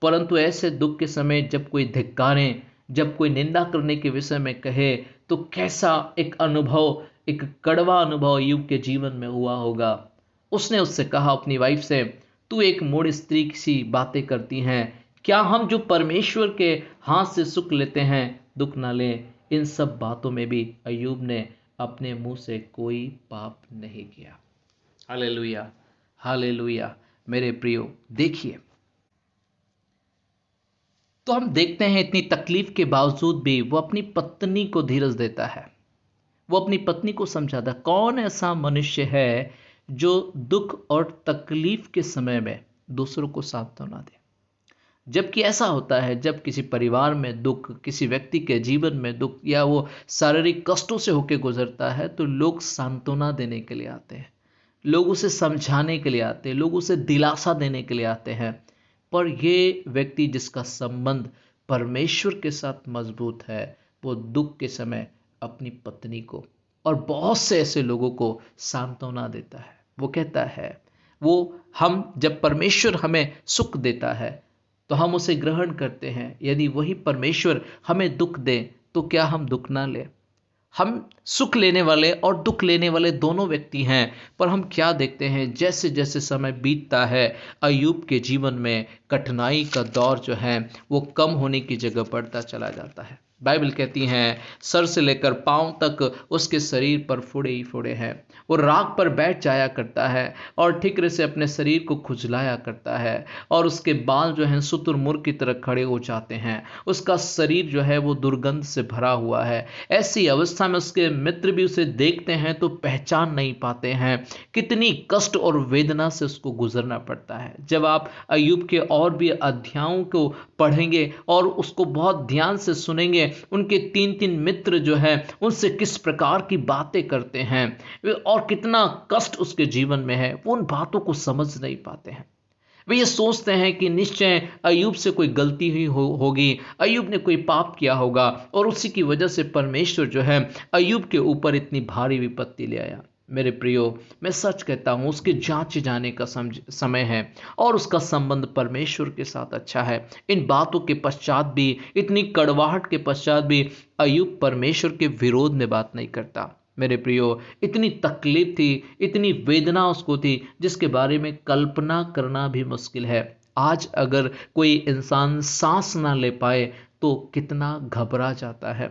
परंतु ऐसे दुख के समय जब कोई धिक्कारें, जब कोई निंदा करने के विषय में कहे, तो कैसा एक अनुभव, एक कड़वा अनुभव अय्यूब के जीवन में हुआ होगा। उसने उससे कहा, अपनी वाइफ से, तू एक मूढ़ स्त्री सी बातें करती हैं। क्या हम जो परमेश्वर के हाथ से सुख लेते हैं दुख ना लें? इन सब बातों में भी अय्यूब ने अपने मुंह से कोई पाप नहीं किया। Hallelujah, hallelujah. मेरे प्रियो, देखिए, तो हम देखते हैं इतनी तकलीफ के बावजूद भी वो अपनी पत्नी को धीरज देता है, वो अपनी पत्नी को समझाता। कौन ऐसा मनुष्य है जो दुख और तकलीफ के समय में दूसरों को सांत्वना दे? जबकि ऐसा होता है जब किसी परिवार में दुख, किसी व्यक्ति के जीवन में दुख या वो शारीरिक कष्टों से होकर गुजरता है तो लोग सांत्वना देने के लिए आते हैं, लोग उसे समझाने के लिए आते हैं, लोग उसे दिलासा देने के लिए आते हैं। पर ये व्यक्ति जिसका संबंध परमेश्वर के साथ मजबूत है, वो दुख के समय अपनी पत्नी को और बहुत से ऐसे लोगों को सांत्वना देता है। वो कहता है, वो हम जब परमेश्वर हमें सुख देता है तो हम उसे ग्रहण करते हैं। यदि वही परमेश्वर हमें दुख दे तो क्या हम दुख ना ले? हम सुख लेने वाले और दुख लेने वाले दोनों व्यक्ति हैं। पर हम क्या देखते हैं, जैसे जैसे समय बीतता है अय्यूब के जीवन में कठिनाई का दौर जो है वो कम होने की जगह बढ़ता चला जाता है। बाइबल कहती हैं सर से लेकर पांव तक उसके शरीर पर फोड़े ही फोड़े हैं। वो राख पर बैठ जाया करता है और ठिकरे से अपने शरीर को खुजलाया करता है और उसके बाल जो हैं शुतुरमुर्ग की तरह खड़े हो जाते हैं। उसका शरीर जो है वो दुर्गंध से भरा हुआ है। ऐसी अवस्था में उसके मित्र भी उसे देखते हैं तो पहचान नहीं पाते हैं। कितनी कष्ट और वेदना से उसको गुजरना पड़ता है। जब आप अय्यूब के और भी अध्यायों को पढ़ेंगे और उसको बहुत ध्यान से सुनेंगे, उनके तीन तीन मित्र जो हैं उनसे किस प्रकार की बातें करते हैं और कितना कष्ट उसके जीवन में है, वो उन बातों को समझ नहीं पाते हैं। वे ये सोचते हैं कि निश्चय अय्यूब से कोई गलती हुई होगी, अय्यूब ने कोई पाप किया होगा और उसी की वजह से परमेश्वर जो है अय्यूब के ऊपर इतनी भारी विपत्ति ले आया। मेरे प्रियो, मैं सच कहता हूँ उसके जांचे जाने का समय है और उसका संबंध परमेश्वर के साथ अच्छा है। इन बातों के पश्चात भी, इतनी कड़वाहट के पश्चात भी अय्यूब परमेश्वर के विरोध में बात नहीं करता। मेरे प्रियो, इतनी तकलीफ थी, इतनी वेदना उसको थी जिसके बारे में कल्पना करना भी मुश्किल है। आज अगर कोई इंसान सांस ना ले पाए तो कितना घबरा जाता है।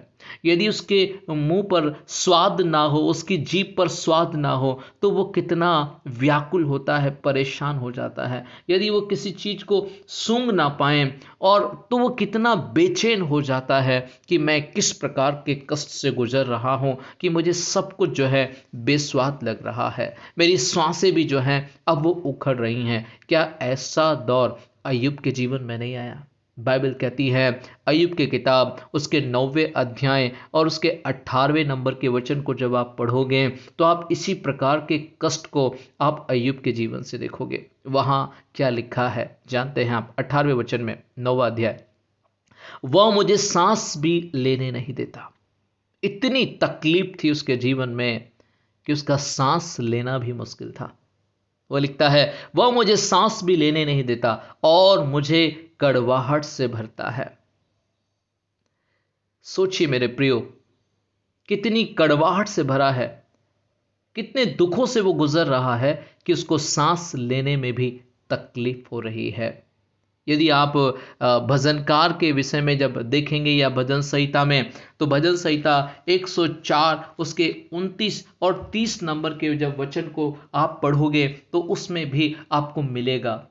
यदि उसके मुंह पर स्वाद ना हो, उसकी जीभ पर स्वाद ना हो तो वो कितना व्याकुल होता है, परेशान हो जाता है। यदि वो किसी चीज को सूंघ ना पाए और तो वो कितना बेचैन हो जाता है कि मैं किस प्रकार के कष्ट से गुजर रहा हूं, कि मुझे सब कुछ जो है बेस्वाद लग रहा है, मेरी सांसें भी जो हैं अब वो उखड़ रही हैं। क्या ऐसा दौर अय्यूब के जीवन में नहीं आया? बाइबल कहती है अय्यूब की किताब उसके 9वें अध्याय और उसके 18वें नंबर के वचन को जब आप पढ़ोगे तो आप इसी प्रकार के कष्ट को आप अय्यूब के जीवन से देखोगे। वहां क्या लिखा है जानते हैं आप? 18वें वचन में, 9वां अध्याय, वह मुझे सांस भी लेने नहीं देता। इतनी तकलीफ थी उसके जीवन में कि उसका सांस लेना भी मुश्किल था। वो लिखता है वह मुझे सांस भी लेने नहीं देता और मुझे कड़वाहट से भरता है। सोचिए मेरे प्रियो, कितनी कड़वाहट से भरा है, कितने दुखों से वो गुजर रहा है कि उसको सांस लेने में भी तकलीफ हो रही है। यदि आप भजनकार के विषय में जब देखेंगे या भजन संहिता में, तो भजन संहिता 104 उसके 29 और 30 नंबर के जब वचन को आप पढ़ोगे तो उसमें भी आपको मिलेगा।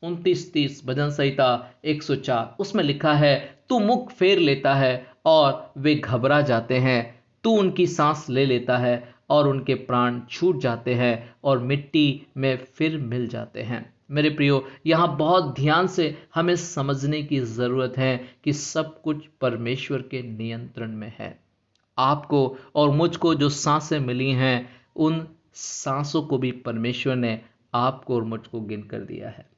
29-30 भजन संहिता 104 उसमें लिखा है, तू मुख फेर लेता है और वे घबरा जाते हैं, तू उनकी सांस ले लेता है और उनके प्राण छूट जाते हैं और मिट्टी में फिर मिल जाते हैं। मेरे प्रियो, यहाँ बहुत ध्यान से हमें समझने की ज़रूरत है कि सब कुछ परमेश्वर के नियंत्रण में है। आपको और मुझको जो सांसें मिली हैं, उन सांसों को भी परमेश्वर ने आपको और मुझको गिन कर दिया है।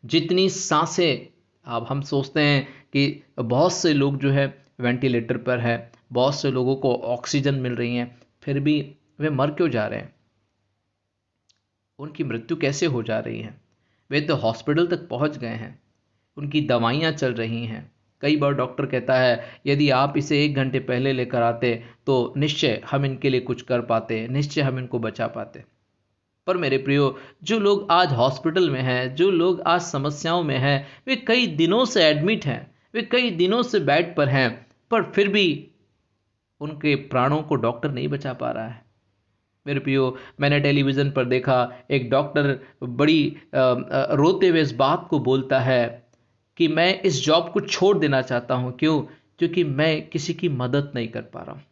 जितनी सांसें, अब हम सोचते हैं कि बहुत से लोग जो है वेंटिलेटर पर है, बहुत से लोगों को ऑक्सीजन मिल रही है, फिर भी वे मर क्यों जा रहे हैं? उनकी मृत्यु कैसे हो जा रही है? वे तो हॉस्पिटल तक पहुंच गए हैं, उनकी दवाइयां चल रही हैं। कई बार डॉक्टर कहता है यदि आप इसे 1 घंटे पहले लेकर आते तो निश्चय हम इनके लिए कुछ कर पाते, निश्चय हम इनको बचा पाते। पर मेरे प्रियो, जो लोग आज हॉस्पिटल में हैं, जो लोग आज समस्याओं में हैं, वे कई दिनों से एडमिट हैं, वे कई दिनों से बेड पर हैं, पर फिर भी उनके प्राणों को डॉक्टर नहीं बचा पा रहा है। मेरे प्रियो, मैंने टेलीविज़न पर देखा, एक डॉक्टर बड़ी रोते हुए इस बात को बोलता है कि मैं इस जॉब को छोड़ देना चाहता हूँ। क्यों? क्योंकि मैं किसी की मदद नहीं कर पा रहा हूँ।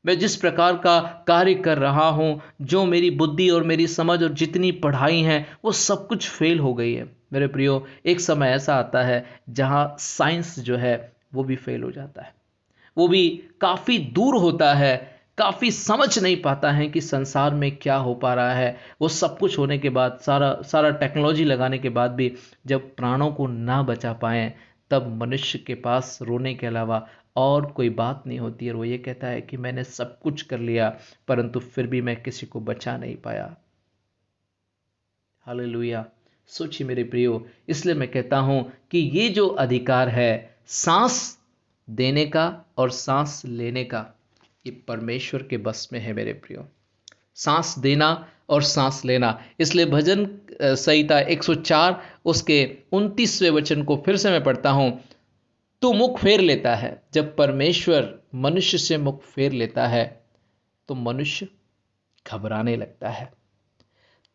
मैं जिस प्रकार का कार्य कर रहा हूँ, जो मेरी बुद्धि और मेरी समझ और जितनी पढ़ाई है, वो सब कुछ फेल हो गई है। मेरे प्रियो, एक समय ऐसा आता है जहाँ साइंस जो है वो भी फेल हो जाता है, वो भी काफ़ी दूर होता है, काफ़ी समझ नहीं पाता है कि संसार में क्या हो पा रहा है। वो सब कुछ होने के बाद, सारा सारा टेक्नोलॉजी लगाने के बाद भी जब प्राणों को ना बचा पाएँ, तब मनुष्य के पास रोने के अलावा और कोई बात नहीं होती है, और वो ये कहता है कि मैंने सब कुछ कर लिया, परंतु फिर भी मैं किसी को बचा नहीं पाया। हालेलुया! सोचिए मेरे प्रियो, इसलिए मैं कहता हूँ कि ये जो अधिकार है सांस देने का और सांस लेने का, ये परमेश्वर के बस में है मेरे प्रियो। सांस देना और सांस लेना। इसलिए भजन संहिता 104 उसके 29वें वचन को फिर से मैं पढ़ता हूँ। तू मुख फेर लेता है। जब परमेश्वर मनुष्य से मुख फेर लेता है तो मनुष्य घबराने लगता है।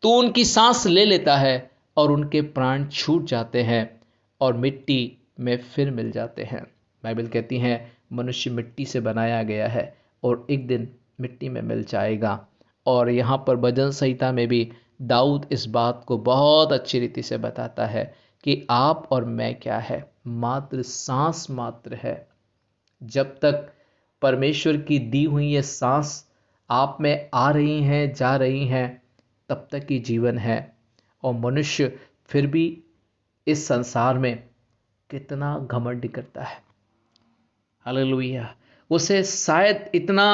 तो उनकी सांस ले लेता है और उनके प्राण छूट जाते हैं और मिट्टी में फिर मिल जाते हैं। बाइबल कहती है मनुष्य मिट्टी से बनाया गया है और एक दिन मिट्टी में मिल जाएगा। और यहाँ पर भजन संहिता में भी दाऊद इस बात को बहुत अच्छी रीति से बताता है कि आप और मैं क्या है, मात्र सांस मात्र है। जब तक परमेश्वर की दी हुई ये सांस आप में आ रही हैं, जा रही हैं, तब तक ही जीवन है। और मनुष्य फिर भी इस संसार में कितना घमंड करता है। हालेलुया! उसे शायद इतना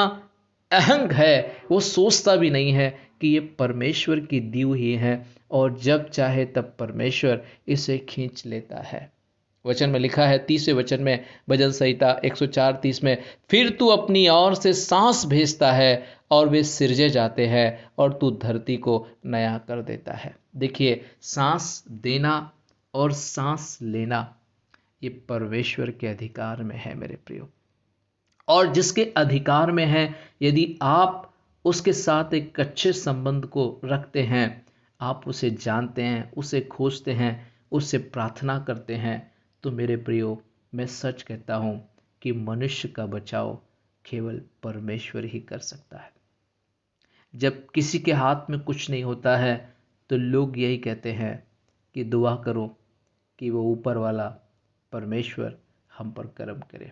अहंग है, वो सोचता भी नहीं है कि ये परमेश्वर की दी हुई है और जब चाहे तब परमेश्वर इसे खींच लेता है। वचन में लिखा है 30वें वचन में, भजन संहिता 104:30 में, फिर तू अपनी ओर से सांस भेजता है और वे सिरजे जाते हैं और तू धरती को नया कर देता है। देखिए, सांस देना और सांस लेना ये परमेश्वर के अधिकार में है मेरे प्रियो। और जिसके अधिकार में है, यदि आप उसके साथ एक अच्छे संबंध को रखते हैं, आप उसे जानते हैं, उसे खोजते हैं, उससे प्रार्थना करते हैं, तो मेरे प्रियो, मैं सच कहता हूँ कि मनुष्य का बचाव केवल परमेश्वर ही कर सकता है। जब किसी के हाथ में कुछ नहीं होता है तो लोग यही कहते हैं कि दुआ करो कि वो ऊपर वाला परमेश्वर हम पर करम करे।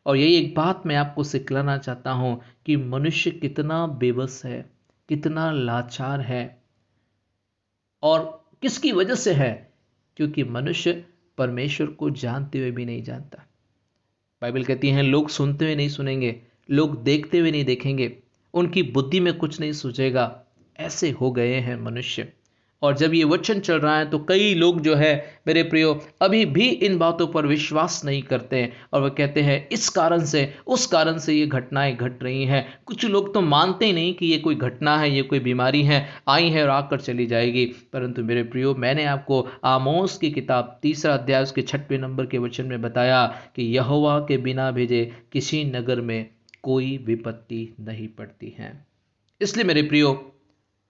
और यही एक बात मैं आपको सिखलाना चाहता हूँ कि मनुष्य कितना बेबस है, कितना लाचार है, और किसकी वजह से है? क्योंकि मनुष्य परमेश्वर को जानते हुए भी नहीं जानता। बाइबल कहती है लोग सुनते हुए नहीं सुनेंगे, लोग देखते हुए नहीं देखेंगे, उनकी बुद्धि में कुछ नहीं सूझेगा। ऐसे हो गए हैं मनुष्य। और जब ये वचन चल रहा है तो कई लोग जो है मेरे प्रियो अभी भी इन बातों पर विश्वास नहीं करते हैं, और वो कहते हैं इस कारण से उस कारण से ये घटनाएं घट रही हैं। कुछ लोग तो मानते ही नहीं कि ये कोई घटना है, ये कोई बीमारी है, आई है और आकर चली जाएगी। परंतु मेरे प्रियो, मैंने आपको आमोस की किताब 3 अध्याय उसके 6वें नंबर के वचन में बताया कि यहोवा के बिना भेजे किसी नगर में कोई विपत्ति नहीं पड़ती है। इसलिए मेरे प्रियो,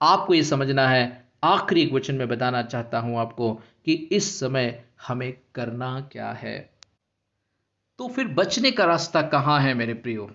आपको ये समझना है, आखिरी एक वचन में बताना चाहता हूं आपको कि इस समय हमें करना क्या है। तो फिर बचने का रास्ता कहाँ है मेरे प्रियो?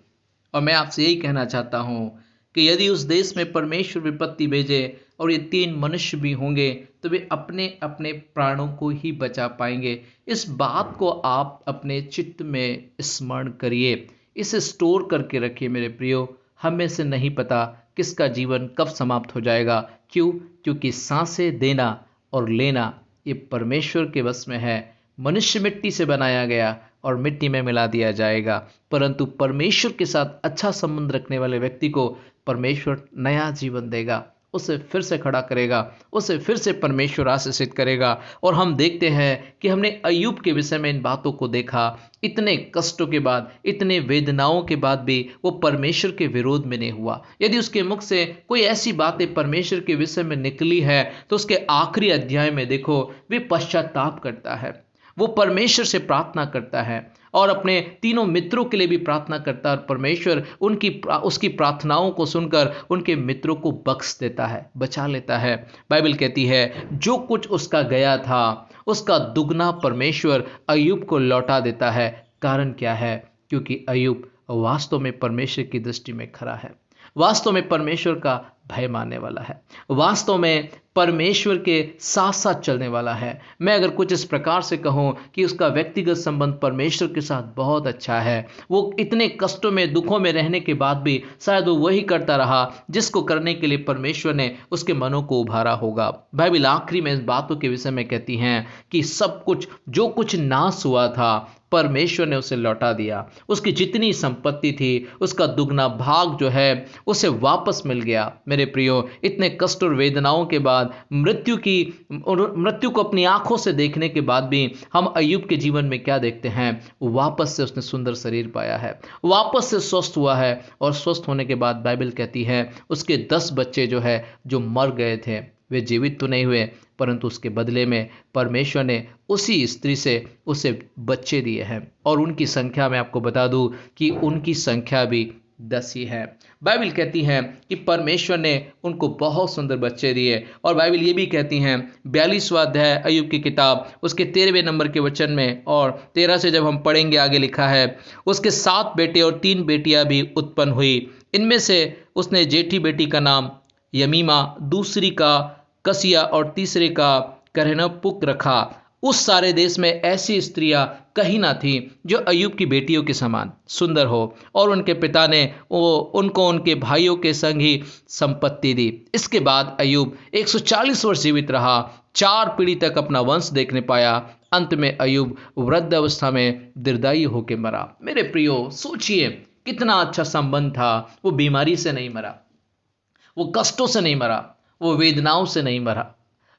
और मैं आपसे यही कहना चाहता हूं कि यदि उस देश में परमेश्वर विपत्ति भेजे और ये 3 मनुष्य भी होंगे तो वे अपने अपने प्राणों को ही बचा पाएंगे। इस बात को आप अपने चित्त में स्मरण करिए, इसे स्टोर करके रखिए मेरे प्रियो। हमें से नहीं पता किसका जीवन कब समाप्त हो जाएगा। क्यों? क्योंकि सांसें देना और लेना ये परमेश्वर के वश में है। मनुष्य मिट्टी से बनाया गया और मिट्टी में मिला दिया जाएगा, परंतु परमेश्वर के साथ अच्छा संबंध रखने वाले व्यक्ति को परमेश्वर नया जीवन देगा, उसे फिर से खड़ा करेगा, उसे फिर से परमेश्वर आशीषित करेगा। और हम देखते हैं कि हमने अय्यूब के विषय में इन बातों को देखा। इतने कष्टों के बाद, इतने वेदनाओं के बाद भी वो परमेश्वर के विरोध में नहीं हुआ। यदि उसके मुख से कोई ऐसी बातें परमेश्वर के विषय में निकली है तो उसके आखिरी अध्याय में देखो, वे पश्चाताप करता है, वो परमेश्वर से प्रार्थना करता है और अपने तीनों मित्रों के लिए भी प्रार्थना करता है। और परमेश्वर उसकी प्रार्थनाओं को सुनकर उनके मित्रों को बख्श देता है, बचा लेता है। बाइबल कहती है जो कुछ उसका गया था उसका दुगना परमेश्वर अय्यूब को लौटा देता है। कारण क्या है? क्योंकि अय्यूब वास्तव में परमेश्वर की दृष्टि में खरा है, वास्तव में परमेश्वर का भय मानने वाला है, वास्तव में परमेश्वर के साथ साथ चलने वाला है। मैं अगर कुछ इस प्रकार से कहूं कि उसका व्यक्तिगत संबंध परमेश्वर के साथ बहुत अच्छा है, वो इतने कष्टों में, दुखों में रहने के बाद भी शायद वो वही करता रहा जिसको करने के लिए परमेश्वर ने उसके मनों को उभारा होगा। बाइबल आखिरी में इस बातों के विषय में कहती हैं कि सब कुछ, जो कुछ नाश हुआ था, परमेश्वर ने उसे लौटा दिया। उसकी जितनी संपत्ति थी उसका दुगना भाग जो है उसे वापस मिल गया। मेरे प्रियो, इतने कष्ट और वेदनाओं के बाद, मृत्यु को अपनी आंखों से देखने के बाद भी हम अय्यूब के जीवन में क्या देखते हैं? वापस से उसने सुंदर शरीर पाया है, वापस से स्वस्थ हुआ है। और स्वस्थ होने के बाद बाइबल कहती है उसके 10 बच्चे जो मर गए थे, वे जीवित तो नहीं हुए, परंतु उसके बदले में परमेश्वर ने उसी स्त्री से उसे बच्चे दिए हैं। और उनकी संख्या मैं आपको बता दूं कि उनकी संख्या भी 10 ही है। बाइबल कहती है कि परमेश्वर ने उनको बहुत सुंदर बच्चे दिए। और बाइबल ये भी कहती हैं 42वां अध्याय अय्यूब की किताब उसके 13वें नंबर के वचन में और 13 से जब हम पढ़ेंगे, आगे लिखा है उसके 7 बेटे और 3 बेटियां भी उत्पन्न हुई। इनमें से उसने जेठी बेटी का नाम यमीमा, दूसरी का कसिया और तीसरे का करहनपुक रखा। उस सारे देश में ऐसी स्त्रियां कहीं ना थी जो अय्यूब की बेटियों के समान सुंदर हो। और उनके पिता ने उनको उनके भाइयों के संग ही संपत्ति दी। इसके बाद अय्यूब 140 वर्ष जीवित रहा, 4 पीढ़ी तक अपना वंश देखने पाया। अंत में अय्यूब वृद्ध अवस्था में दीर्घायु होकर मरा। मेरे प्रियो, सोचिए कितना अच्छा संबंध था। वो बीमारी से नहीं मरा, वो कष्टों से नहीं मरा, वो वेदनाओं से नहीं मरा।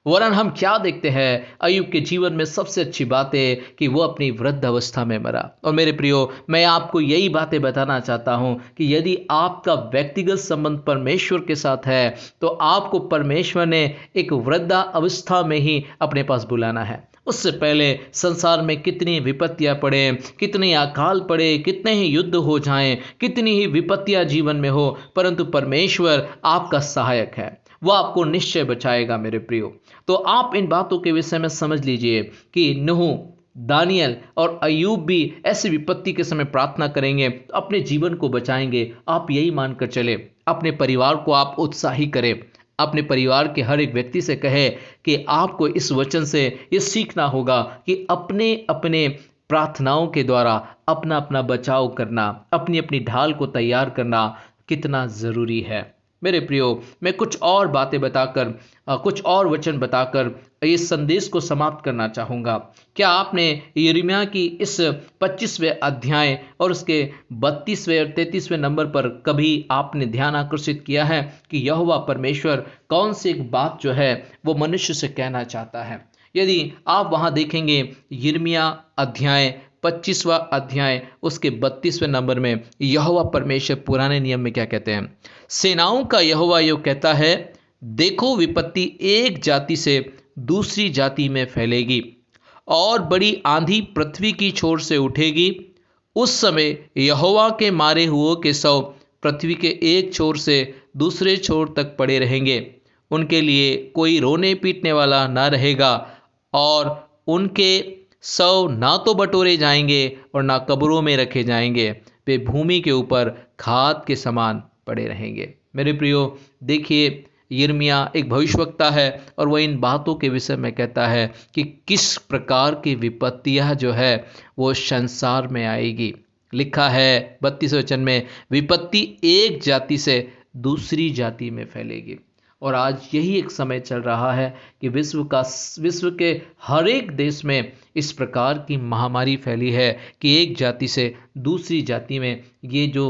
वरन हम क्या देखते हैं अय्यूब के जीवन में? सबसे अच्छी बात है कि वो अपनी वृद्ध अवस्था में मरा। और मेरे प्रियो, मैं आपको यही बातें बताना चाहता हूं कि यदि आपका व्यक्तिगत संबंध परमेश्वर के साथ है तो आपको परमेश्वर ने एक वृद्धा अवस्था में ही अपने पास बुलाना है। उससे पहले संसार में कितनी विपत्तियां पड़े, कितने अकाल पड़े, कितने ही युद्ध हो जाएं, कितनी ही विपत्तियां जीवन में हो, परंतु परमेश्वर आपका सहायक है, वो आपको निश्चय बचाएगा। मेरे प्रियो, तो आप इन बातों के विषय में समझ लीजिए कि नूह, दानियल और अय्यूब भी ऐसी विपत्ति के समय प्रार्थना करेंगे तो अपने जीवन को बचाएंगे। आप यही मानकर चले, अपने परिवार को आप उत्साही करें, अपने परिवार के हर एक व्यक्ति से कहे कि आपको इस वचन से ये सीखना होगा कि अपने अपने प्रार्थनाओं के द्वारा अपना अपना बचाव करना, अपनी अपनी ढाल को तैयार करना कितना जरूरी है। मेरे प्रियो, मैं कुछ और बातें बताकर, कुछ और वचन बताकर इस संदेश को समाप्त करना चाहूँगा। क्या आपने यिर्मयाह की इस 25वें अध्याय और उसके 32वें और 33वें नंबर पर कभी आपने ध्यान आकर्षित किया है कि यहोवा परमेश्वर कौन सी एक बात जो है वो मनुष्य से कहना चाहता है? यदि आप वहाँ देखेंगे यिर्मयाह अध्याय 25वां अध्याय उसके 32वें नंबर में यहोवा परमेश्वर पुराने नियम में क्या कहते हैं? सेनाओं का यहोवा यो कहता है, देखो विपत्ति एक जाति से दूसरी जाति में फैलेगी और बड़ी आंधी पृथ्वी की छोर से उठेगी। उस समय यहोवा के मारे हुओं के शव पृथ्वी के एक छोर से दूसरे छोर तक पड़े रहेंगे। उनके लिए कोई रोने पीटने वाला ना रहेगा और उनके शव ना तो बटोरे जाएंगे और ना कब्रों में रखे जाएंगे, वे भूमि के ऊपर खाद के समान पड़े रहेंगे। मेरे प्रियो, देखिए यिर्मयाह एक भविष्यवक्ता है और वह इन बातों के विषय में कहता है कि किस प्रकार की विपत्तियां जो है वो संसार में आएगी। लिखा है 32वें वचन में, विपत्ति एक जाति से दूसरी जाति में फैलेगी। और आज यही एक समय चल रहा है कि विश्व के हर एक देश में इस प्रकार की महामारी फैली है कि एक जाति से दूसरी जाति में ये जो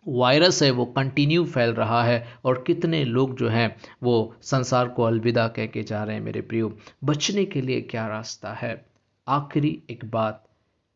वायरस है वो कंटिन्यू फैल रहा है और कितने लोग जो हैं वो संसार को अलविदा कह के जा रहे हैं। मेरे प्रियो, बचने के लिए क्या रास्ता है? आखिरी एक बात,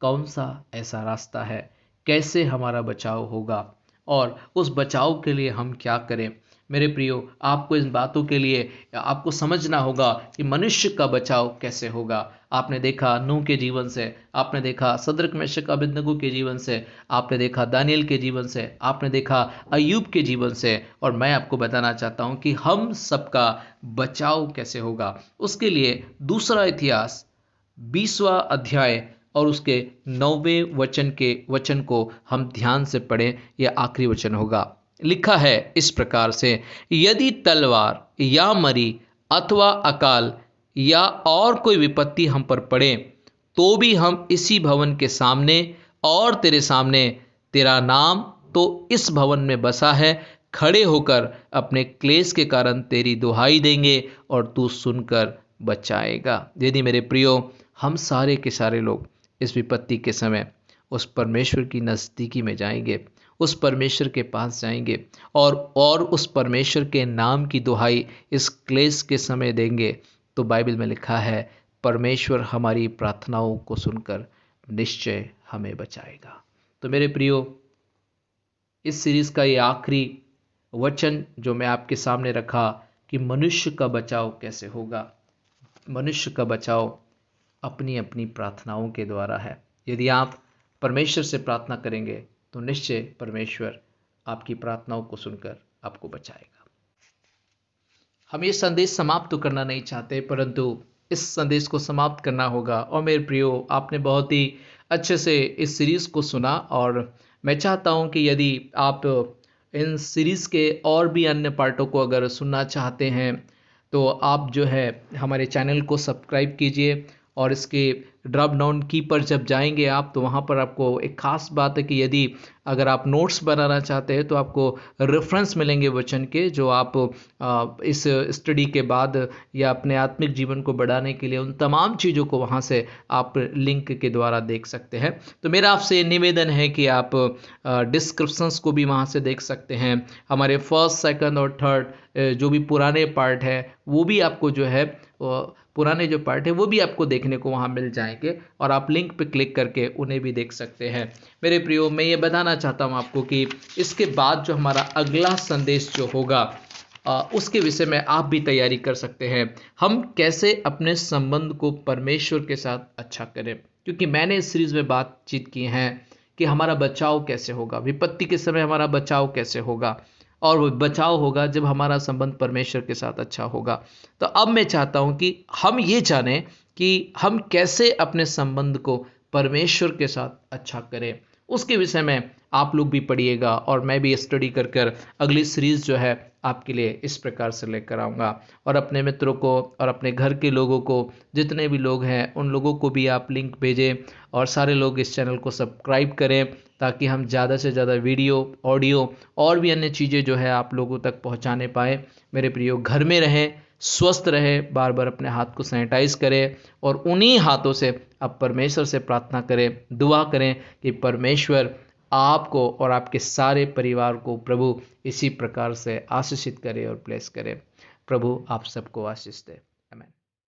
कौन सा ऐसा रास्ता है? कैसे हमारा बचाव होगा और उस बचाव के लिए हम क्या करें? मेरे प्रियो, आपको इन बातों के लिए आपको समझना होगा कि मनुष्य का बचाव कैसे होगा। आपने देखा नूह के जीवन से, आपने देखा सदरक मेशक अबेदनगो के जीवन से, आपने देखा दानियल के जीवन से, आपने देखा अय्यूब के जीवन से, और मैं आपको बताना चाहता हूं कि हम सबका बचाव कैसे होगा। उसके लिए दूसरा इतिहास 20वां अध्याय और उसके 9वें वचन को हम ध्यान से पढ़ें। यह आखिरी वचन होगा। लिखा है इस प्रकार से, यदि तलवार या मरी अथवा अकाल या और कोई विपत्ति हम पर पड़े, तो भी हम इसी भवन के सामने और तेरे सामने, तेरा नाम तो इस भवन में बसा है, खड़े होकर अपने क्लेश के कारण तेरी दुहाई देंगे और तू सुनकर बचाएगा। यदि मेरे प्रियो, हम सारे के सारे लोग इस विपत्ति के समय उस परमेश्वर की नज़दीकी में जाएंगे, उस परमेश्वर के पास जाएंगे और उस परमेश्वर के नाम की दुहाई इस क्लेश के समय देंगे, तो बाइबल में लिखा है परमेश्वर हमारी प्रार्थनाओं को सुनकर निश्चय हमें बचाएगा। तो मेरे प्रियो, इस सीरीज का ये आखिरी वचन जो मैं आपके सामने रखा कि मनुष्य का बचाव कैसे होगा। मनुष्य का बचाव अपनी अपनी प्रार्थनाओं के द्वारा है। यदि आप परमेश्वर से प्रार्थना करेंगे तो निश्चय परमेश्वर आपकी प्रार्थनाओं को सुनकर आपको बचाएगा। हम ये संदेश समाप्त तो करना नहीं चाहते, परंतु इस संदेश को समाप्त करना होगा। और मेरे प्रियो, आपने बहुत ही अच्छे से इस सीरीज़ को सुना और मैं चाहता हूं कि यदि आप इन सीरीज़ के और भी अन्य पार्टों को अगर सुनना चाहते हैं तो आप जो है हमारे चैनल को सब्सक्राइब कीजिए और इसके ड्रॉप डाउन की पर जब जाएंगे आप तो वहाँ पर आपको एक ख़ास बात है कि यदि अगर आप नोट्स बनाना चाहते हैं तो आपको रेफरेंस मिलेंगे वचन के, जो आप इस स्टडी के बाद या अपने आत्मिक जीवन को बढ़ाने के लिए उन तमाम चीज़ों को वहाँ से आप लिंक के द्वारा देख सकते हैं। तो मेरा आपसे निवेदन है कि आप डिस्क्रिप्शंस को भी वहाँ से देख सकते हैं। हमारे फर्स्ट, सेकंड और थर्ड जो भी पुराने पार्ट है वो भी आपको जो है पुराने जो पार्ट है वो भी आपको देखने को वहाँ मिल जाएंगे और आप लिंक पे क्लिक करके उन्हें भी देख सकते हैं। मेरे प्रियो, मैं ये बताना चाहता हूँ आपको कि इसके बाद जो हमारा अगला संदेश जो होगा उसके विषय में आप भी तैयारी कर सकते हैं। हम कैसे अपने संबंध को परमेश्वर के साथ अच्छा करें, क्योंकि मैंने इस सीरीज में बातचीत की है कि हमारा बचाव कैसे होगा, विपत्ति के समय हमारा बचाव कैसे होगा, और वो बचाव होगा जब हमारा संबंध परमेश्वर के साथ अच्छा होगा। तो अब मैं चाहता हूं कि हम ये जानें कि हम कैसे अपने संबंध को परमेश्वर के साथ अच्छा करें। उसके विषय में आप लोग भी पढ़िएगा और मैं भी स्टडी कर अगली सीरीज जो है आपके लिए इस प्रकार से लेकर आऊँगा। और अपने मित्रों को और अपने घर के लोगों को, जितने भी लोग हैं उन लोगों को भी आप लिंक भेजें और सारे लोग इस चैनल को सब्सक्राइब करें ताकि हम ज़्यादा से ज़्यादा वीडियो, ऑडियो और भी अन्य चीज़ें जो है आप लोगों तक पहुंचाने पाए। मेरे प्रियो, घर में रहें, स्वस्थ रहें, बार बार अपने हाथ को सैनिटाइज करें और उन्हीं हाथों से आप परमेश्वर से प्रार्थना करें, दुआ करें कि परमेश्वर आपको और आपके सारे परिवार को प्रभु इसी प्रकार से आशीषित करे और ब्लेस करे। प्रभु आप सबको आशीष दे। आमीन।